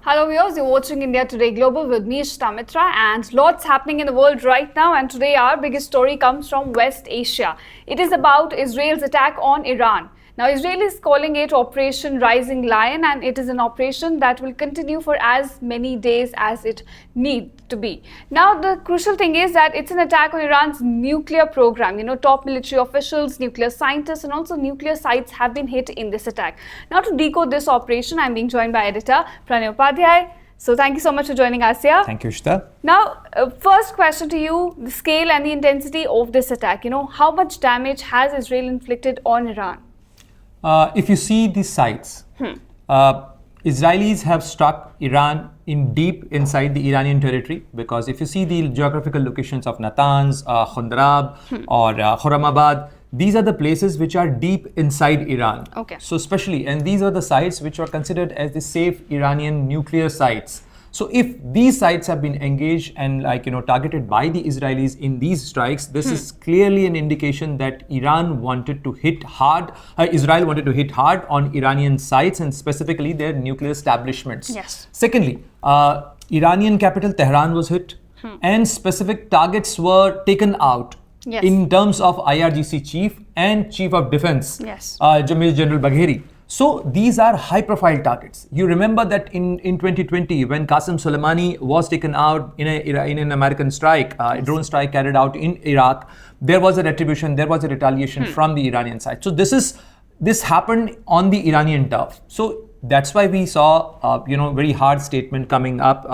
Hello viewers, you're watching India Today Global with me, Ishita Mitra, and lots happening in the world right now, and today our biggest story comes from West Asia. It is about Israel's attack on Iran. Now Israel is calling it Operation Rising Lion, and it is an operation that will continue for as many days as it needs to be. Now the crucial thing is that it's an attack on Iran's nuclear program. Top military officials, nuclear scientists and also nuclear sites have been hit in this attack. Now to decode this operation, I'm being joined by editor Pranay Upadhyay. So thank you so much for joining us here. Thank you, Ishita. Now, first question to you, the scale and the intensity of this attack. How much damage has Israel inflicted on Iran? If you see the sites, Israelis have struck Iran in deep inside the Iranian territory, because if you see the geographical locations of Natanz, Khundrab or Khurramabad, these are the places which are deep inside Iran. Okay. So especially, and these are the sites which are considered as the safe Iranian nuclear sites. So if these sites have been engaged and targeted by the Israelis in these strikes, this is clearly an indication that Israel wanted to hit hard on Iranian sites and specifically their nuclear establishments. Yes. Secondly, Iranian capital Tehran was hit and specific targets were taken out. Yes. In terms of IRGC chief and chief of defense, yes. Major General Bagheri. So these are high-profile targets. You remember that in 2020, when Qasem Soleimani was taken out in an American strike, a drone strike carried out in Iraq, there was a retribution, there was a retaliation from the Iranian side. So this happened on the Iranian turf. So that's why we saw very hard statement coming up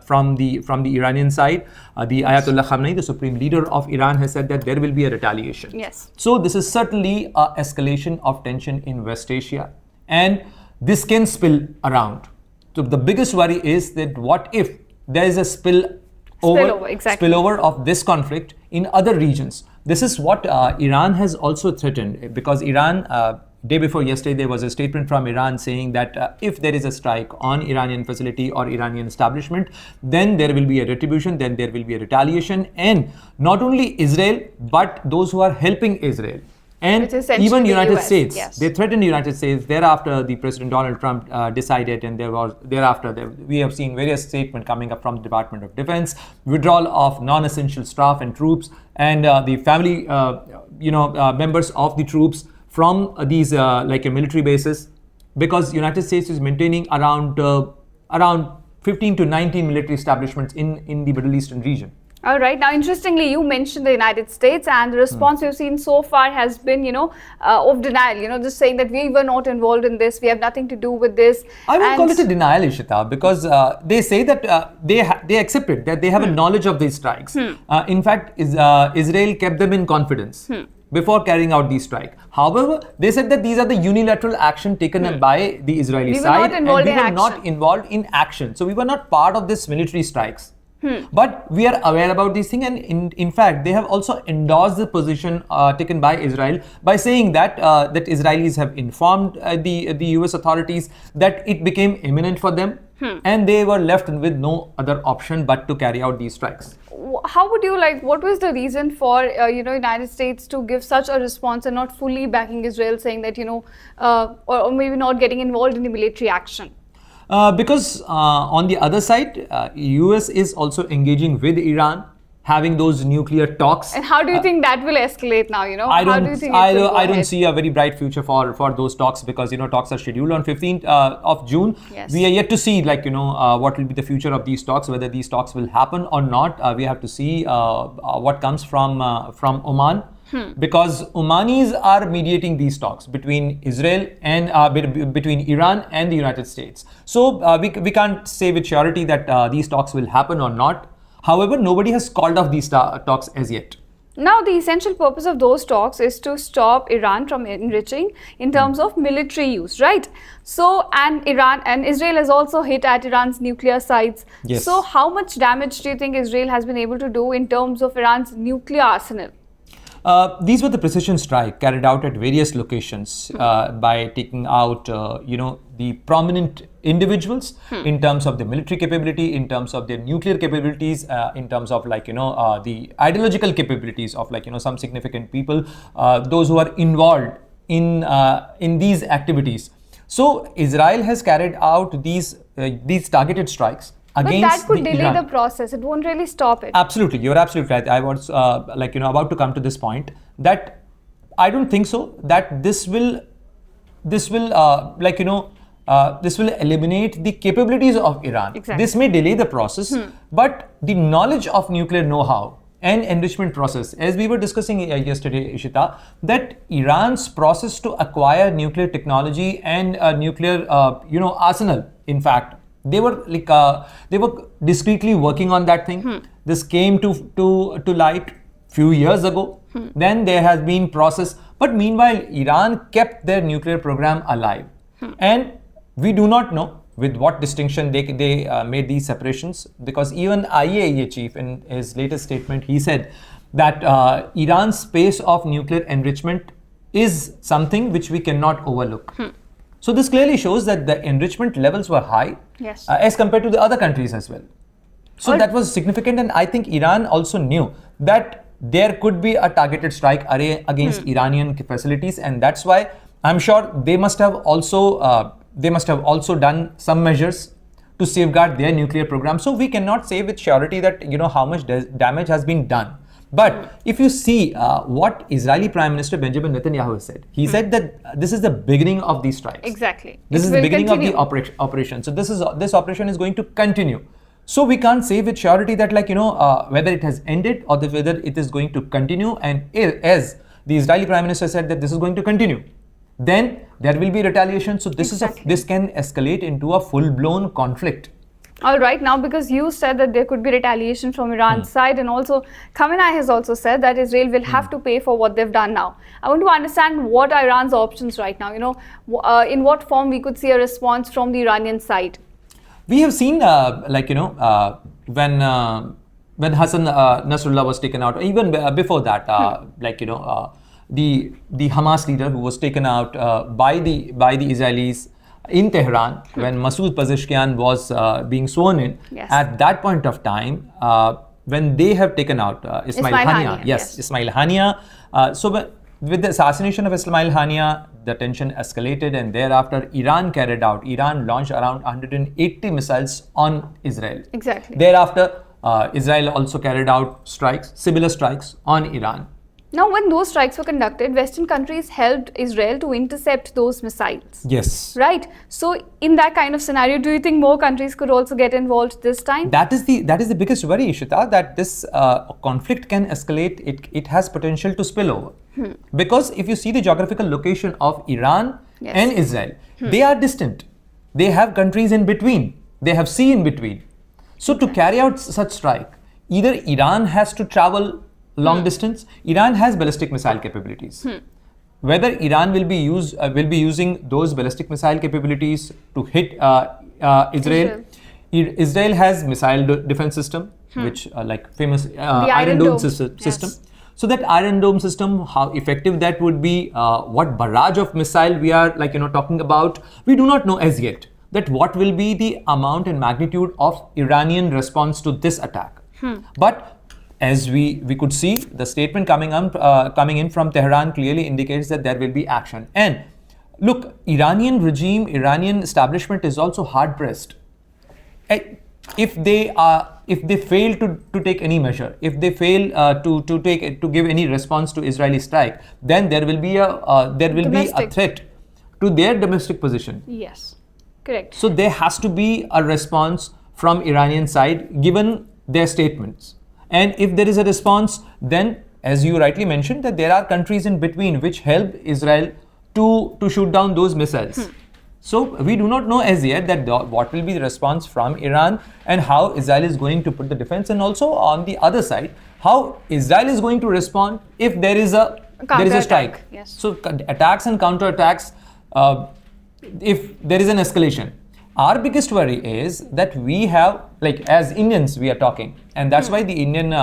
from the Iranian side. The Ayatollah Khamenei, the supreme leader of Iran, has said that there will be a retaliation. Yes. So this is certainly an escalation of tension in West Asia, and this can spill around. So the biggest worry is that what if there is a spillover of this conflict in other regions? This is what Iran has also threatened, because Iran, day before yesterday, there was a statement from Iran saying that if there is a strike on Iranian facility or Iranian establishment, then there will be a retribution, then there will be a retaliation, and not only Israel, but those who are helping Israel. And even United States, yes. They threatened the United States. Thereafter, the President Donald Trump decided, and we have seen various statements coming up from the Department of Defense, withdrawal of non-essential staff and troops, and the family, members of the troops from these military bases, because United States is maintaining around 15 to 19 military establishments in the Middle Eastern region. All right. Now, interestingly, you mentioned the United States, and the response we've seen so far has been, of denial. Just saying that we were not involved in this, we have nothing to do with this. I won't call it a denial, Ishita, because they say that they accepted that they have a knowledge of these strikes. In fact, Israel kept them in confidence before carrying out these strikes. However, they said that these are the unilateral action taken by the Israeli side, and we were not involved in action. So we were not part of this military strikes. But we are aware about these things, and in fact, they have also endorsed the position taken by Israel by saying that that Israelis have informed the US authorities that it became imminent for them, and they were left with no other option but to carry out these strikes. How would you what was the reason for United States to give such a response and not fully backing Israel, saying that or maybe not getting involved in the military action? Because on the other side, US is also engaging with Iran, having those nuclear talks. And how do you think that will escalate now? I don't see a very bright future for those talks, because talks are scheduled on 15th of June. Yes. We are yet to see what will be the future of these talks, whether these talks will happen or not. We have to see what comes from Oman. Because Omanis are mediating these talks between Israel and between Iran and the United States. So we can't say with surety that these talks will happen or not. However, nobody has called off these talks as yet. Now, the essential purpose of those talks is to stop Iran from enriching in terms of military use, right? So, and Israel has also hit at Iran's nuclear sites. Yes. So, how much damage do you think Israel has been able to do in terms of Iran's nuclear arsenal? These were the precision strike carried out at various locations by taking out, the prominent individuals in terms of the military capability, in terms of their nuclear capabilities, in terms of the ideological capabilities of some significant people, those who are involved in these activities. So Israel has carried out these these targeted strikes But against that could delay Iran. the process. It won't really stop it. Absolutely, you're absolutely right. I was about to come to this point that I don't think so that this will eliminate the capabilities of Iran. Exactly. This may delay the process, but the knowledge of nuclear know-how and enrichment process, as we were discussing yesterday, Ishita, that Iran's process to acquire nuclear technology and nuclear arsenal, in fact, they were discreetly working on that thing. This came to light few years ago. Then there has been process, but meanwhile Iran kept their nuclear program alive, and we do not know with what distinction they made these separations, because even IAEA chief in his latest statement, he said that Iran's pace of nuclear enrichment is something which we cannot overlook. So this clearly shows that the enrichment levels were high, yes, as compared to the other countries as well. So that was significant, and I think Iran also knew that there could be a targeted strike array against Iranian facilities, and that's why I'm sure they must have also done some measures to safeguard their nuclear program. So we cannot say with surety that how much damage has been done. But if you see what Israeli Prime Minister Benjamin Netanyahu has said, he said that this is the beginning of these strikes. Exactly. This is the beginning of the operation. So this operation is going to continue. So we can't say with surety that whether it has ended or whether it is going to continue. And as the Israeli Prime Minister said that this is going to continue, then there will be retaliation. So this this can escalate into a full-blown conflict. All right, now because you said that there could be retaliation from Iran's side, and also Khamenei has also said that Israel will have to pay for what they've done now. I want to understand what are Iran's options right now, in what form we could see a response from the Iranian side. We have seen when Hassan Nasrallah was taken out, even before that, the Hamas leader who was taken out by the Israelis in Tehran, when Masoud Pezeshkian was being sworn in, at that point of time, when they have taken out Ismail Hania, Ismail Hania. So with the assassination of Ismail Hania, the tension escalated, and thereafter Iran launched around 180 missiles on Israel. Exactly. Thereafter, Israel also carried out similar strikes on Iran. Now, when those strikes were conducted, Western countries helped Israel to intercept those missiles. Yes. Right. So, in that kind of scenario, do you think more countries could also get involved this time? That is the biggest worry, Ishita, that this conflict can escalate. It has potential to spill over. Because if you see the geographical location of Iran and Israel, they are distant. They have countries in between. They have sea in between. So to carry out such strike, either Iran has to travel long distance. Iran has ballistic missile capabilities. Whether Iran will be using those ballistic missile capabilities to hit Israel. Israel has missile defense system, which famous Iron Dome system. Yes. So that Iron Dome system, how effective that would be, what barrage of missile we are talking about, we do not know as yet. That what will be the amount and magnitude of Iranian response to this attack. But as we could see, the statement coming in from Tehran clearly indicates that there will be action. And look, Iranian establishment is also hard pressed. If they fail to take any measure, if they fail to give any response to Israeli strike, then there will be a threat to their domestic position. Yes, correct. So there has to be a response from Iranian side given their statements. And if there is a response, then as you rightly mentioned, that there are countries in between which help Israel to shoot down those missiles. So we do not know as yet that what will be the response from Iran and how Israel is going to put the defense, and also on the other side, how Israel is going to respond if there is a strike. Yes. So attacks and counterattacks, if there is an escalation. Our biggest worry is that we have, as Indians we are talking, and that's why the Indian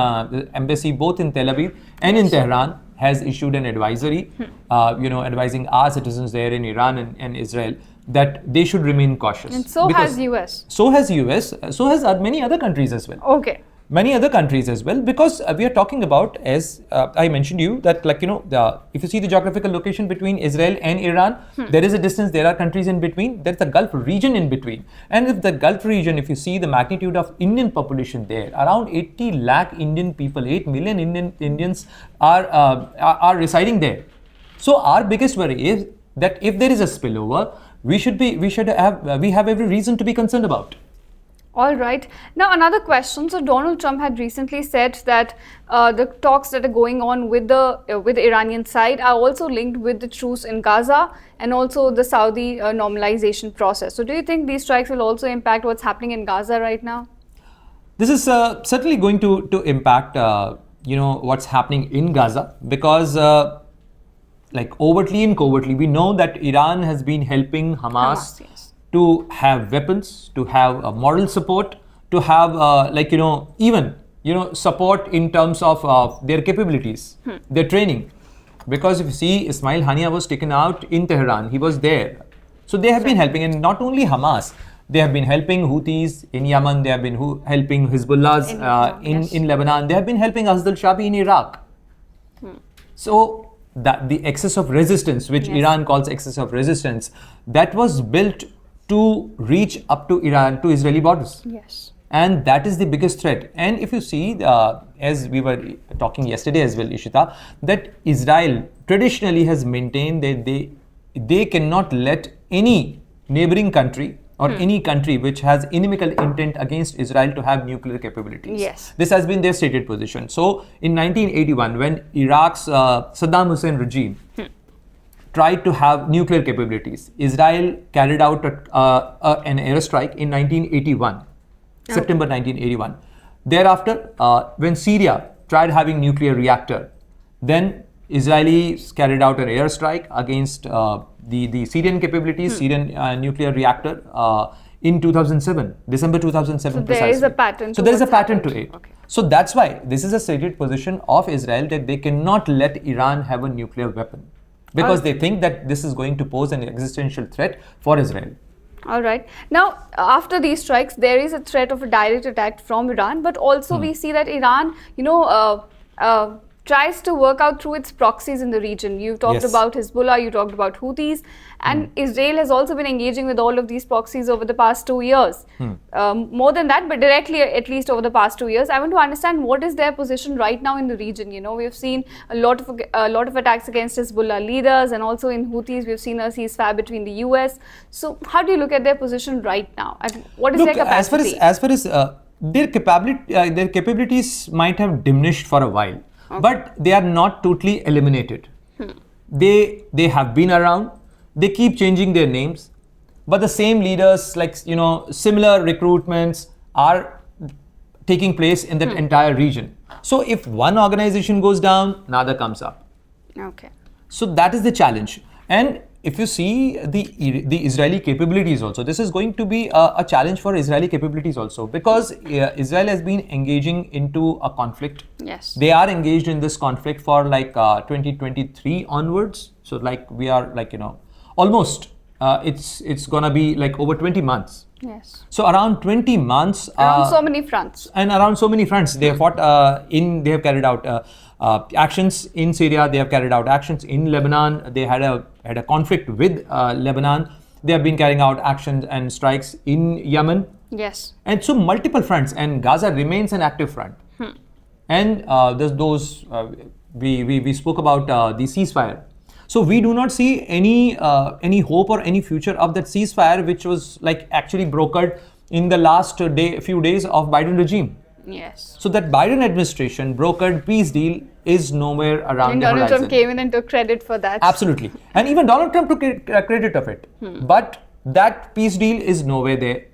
embassy both in Tel Aviv and in Tehran has issued an advisory, advising our citizens there in Iran and Israel that they should remain cautious. And so has US. So has US, so has many other countries as well. Okay. many other countries as well, because we are talking about, as I mentioned you, that if you see the geographical location between Israel and Iran, there is a distance, there are countries in between, there's the Gulf region in between. And if the Gulf region, if you see the magnitude of Indian population there, around 80 lakh Indian people, 8 million Indians are residing there. So our biggest worry is that if there is a spillover, we have every reason to be concerned about. All right. Now, another question. So, Donald Trump had recently said that the talks that are going on with the Iranian side are also linked with the truce in Gaza and also the Saudi normalization process. So, do you think these strikes will also impact what's happening in Gaza right now? This is certainly going to impact what's happening in Gaza, because overtly and covertly, we know that Iran has been helping Hamas yes. to have weapons, to have moral support, to have even support in terms of their capabilities, their training. Because if you see, Ismail Hania was taken out in Tehran, he was there. So they have been helping, and not only Hamas, they have been helping Houthis in Yemen, they have been helping Hezbollahs in Lebanon, they have been helping Asad al-Shabi in Iraq. So that the excess of resistance, which Iran calls excess of resistance, that was built to reach up to Iran, to Israeli borders. Yes. And that is the biggest threat. And if you see, as we were talking yesterday as well, Ishita, that Israel traditionally has maintained that they cannot let any neighboring country or any country which has inimical intent against Israel to have nuclear capabilities. Yes. This has been their stated position. So in 1981, when Iraq's Saddam Hussein regime tried to have nuclear capabilities, Israel carried out an airstrike in 1981, September 1981. Thereafter, when Syria tried having nuclear reactor, then Israelis carried out an airstrike against the Syrian capabilities, Syrian nuclear reactor in 2007, December 2007 so precisely. There is a pattern. So there is a pattern happened. to it. Okay. So that's why this is a stated position of Israel, that they cannot let Iran have a nuclear weapon, because they think that this is going to pose an existential threat for Israel. All right. Now, after these strikes, there is a threat of a direct attack from Iran, but also we see that Iran, tries to work out through its proxies in the region. You talked about Hezbollah, you talked about Houthis, and Israel has also been engaging with all of these proxies over the past 2 years. More than that, but directly at least over the past 2 years. I want to understand what is their position right now in the region. We have seen a lot of attacks against Hezbollah leaders, and also in Houthis, we have seen a ceasefire between the US. So how do you look at their position right now? And what is their capacity? As far as their capabilities might have diminished for a while. But they are not totally eliminated. They have been around. They keep changing their names, but the same leaders, similar recruitments are taking place in that entire region. So if one organization goes down, another comes up. Okay. So that is the challenge. And if you see the Israeli capabilities also, this is going to be a challenge for Israeli capabilities also, because Israel has been engaging into a conflict. Yes. They are engaged in this conflict for 2023 onwards. So we are almost it's gonna be over 20 months. Yes. So around 20 months. Around so many fronts. And around so many fronts. They have fought they have carried out actions in Syria. They have carried out actions in Lebanon. They had a conflict with Lebanon. They have been carrying out actions and strikes in Yemen. Yes. And so multiple fronts, and Gaza remains an active front. And we spoke about the ceasefire. So we do not see any hope or any future of that ceasefire, which was actually brokered in the last few days of Biden regime. Yes. So that Biden administration brokered peace deal is nowhere around the horizon. Donald Trump came in and took credit for that. Absolutely. And even Donald Trump took credit of it. But that peace deal is nowhere there.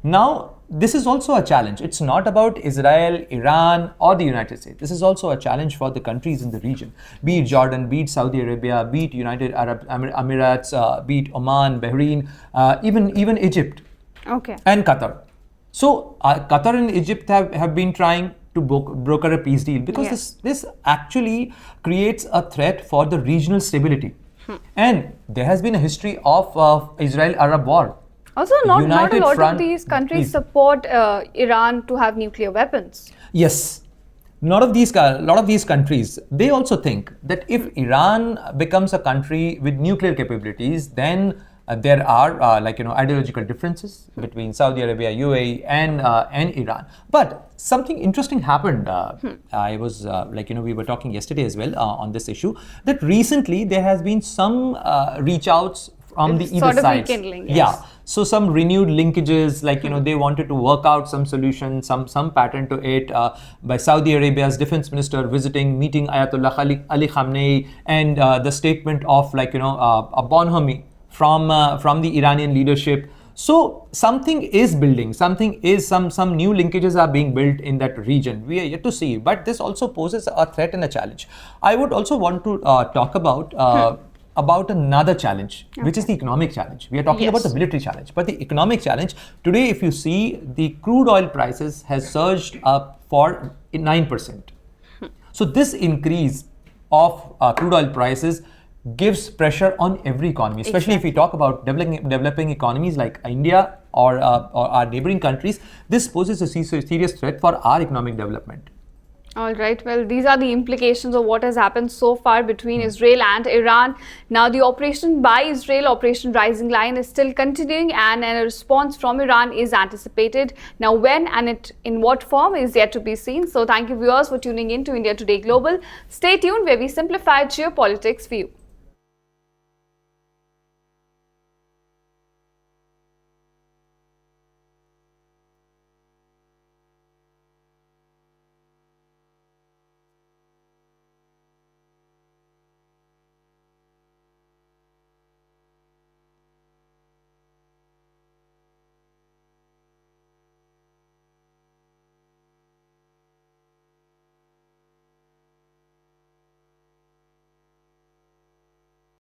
Now, this is also a challenge. It's not about Israel, Iran, or the United States. This is also a challenge for the countries in the region. Be it Jordan, be it Saudi Arabia, be it United Arab Emirates, be it Oman, Bahrain, even Egypt. Okay. And Qatar. So Qatar and Egypt have been trying to broker a peace deal, because this actually creates a threat for the regional stability. And there has been a history of Israel-Arab war. Also, not a united lot front. of these countries Please. support Iran to have nuclear weapons. Yes. A lot of these countries, they also think that if Iran becomes a country with nuclear capabilities, then there are ideological differences between Saudi Arabia, UAE, and Iran. But something interesting happened. I was we were talking yesterday as well on this issue, that recently there has been some reach outs from the It's either sort of sides. rekindling, yes. Yeah. So some renewed linkages, they wanted to work out some solution, some pattern to it, by Saudi Arabia's defense minister meeting Ayatollah Ali Khamenei, and the statement of a bonhomie from the Iranian leadership. So something is building, some new linkages are being built in that region. We are yet to see, but this also poses a threat and a challenge. I would also want to talk about another challenge, which is the economic challenge. We are talking about the military challenge, but the economic challenge today, if you see, the crude oil prices has surged up for 9%. So this increase of crude oil prices gives pressure on every economy, especially if we talk about developing economies like India or our neighboring countries. This poses a serious threat for our economic development. All right, well, these are the implications of what has happened so far between Israel and Iran. Now, the operation by Israel, Operation Rising Lion, is still continuing, and a response from Iran is anticipated. Now, when and in what form is yet to be seen. So, thank you viewers for tuning in to India Today Global. Stay tuned, where we simplify geopolitics for you.